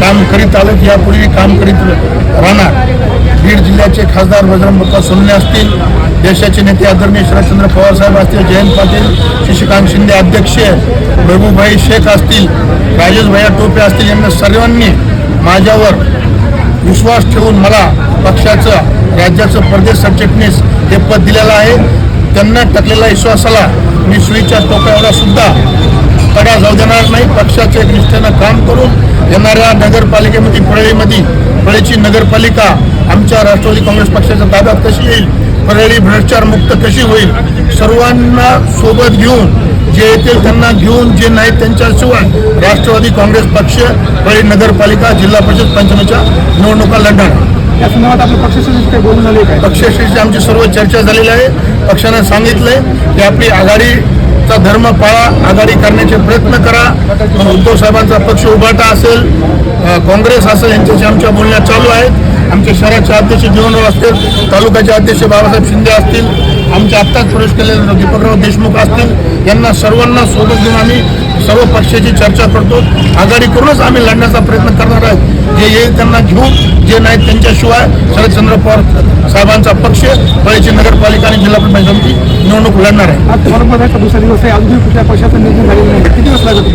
काम करीत आलं, यापूर्वी काम करीत राहणार. बीड जिल्ह्याचे खासदार बजरंग बाप्पा सोनवणे असतील, देशाचे नेते आदरणीय शरदचंद्र पवार साहेब असतील, जयंत पाटील, शशिकांत शिंदे अध्यक्ष, महबूबभाई शेख असतील, राजेश भैया टोपे असतील, यांना सर्वांनी माझ्यावर विश्वास ठेवून मला पक्षाचं राज्याचं प्रदेश सरचिटणीस हे पद दिलेलं आहे. त्यांना टाकलेल्या विश्वासाला मी सुईच्या टोकाला सुद्धा तडा जाऊ देणार नाही. पक्षाचं एक निष्ठेनं काम करून येणाऱ्या नगरपालिकेमध्ये परळीची नगरपालिका आमच्या राष्ट्रवादी काँग्रेस पक्षाच्या ताब्यात कशी येईल, परळी भ्रष्टाचार मुक्त कशी होईल, सर्वांना सोबत घेऊन जे येतील त्यांना घेऊन, जे नाहीत त्यांच्याशिवाय राष्ट्रवादी काँग्रेस पक्ष परळी नगरपालिका जिल्हा परिषद पंचायतीच्या निवडणुका लढणार. या संदर्भात आपल्या पक्षाशी काही बोलून झाले काय? पक्षाशी आमची सर्व चर्चा झालेली आहे. पक्षानं सांगितलंय की आपली आघाडीचा धर्म पाळा, आघाडी करण्याचे प्रयत्न करा. उद्धव साहेबांचा पक्ष उभाटा असेल, काँग्रेस असेल, यांच्याशी आमच्या बोलण्या चालू आहेत. आमचे शहराचे अध्यक्ष जीवनराव असतील, तालुक्याचे अध्यक्ष बाबासाहेब शिंदे असतील, आमचे आत्ताच प्रवेश केलेले दीपकराव देशमुख असतील, यांना सर्वांना सोबत घेऊन आम्ही सर्व पक्षाची चर्चा करतो. आघाडी करूनच आम्ही लढण्याचा प्रयत्न करणार आहोत. जे येईल त्यांना घेऊन, जे नाहीत त्यांच्याशिवाय शरदचंद्र पवार साहेबांचा पक्ष परळीची नगरपालिका आणि जिल्हा परिषद निवडणूक लढणार आहे. आज दुसरा दिवस आहे, अजून कुठल्या पक्षाचा निर्णय झालेला नाही, किती दिवस लागत?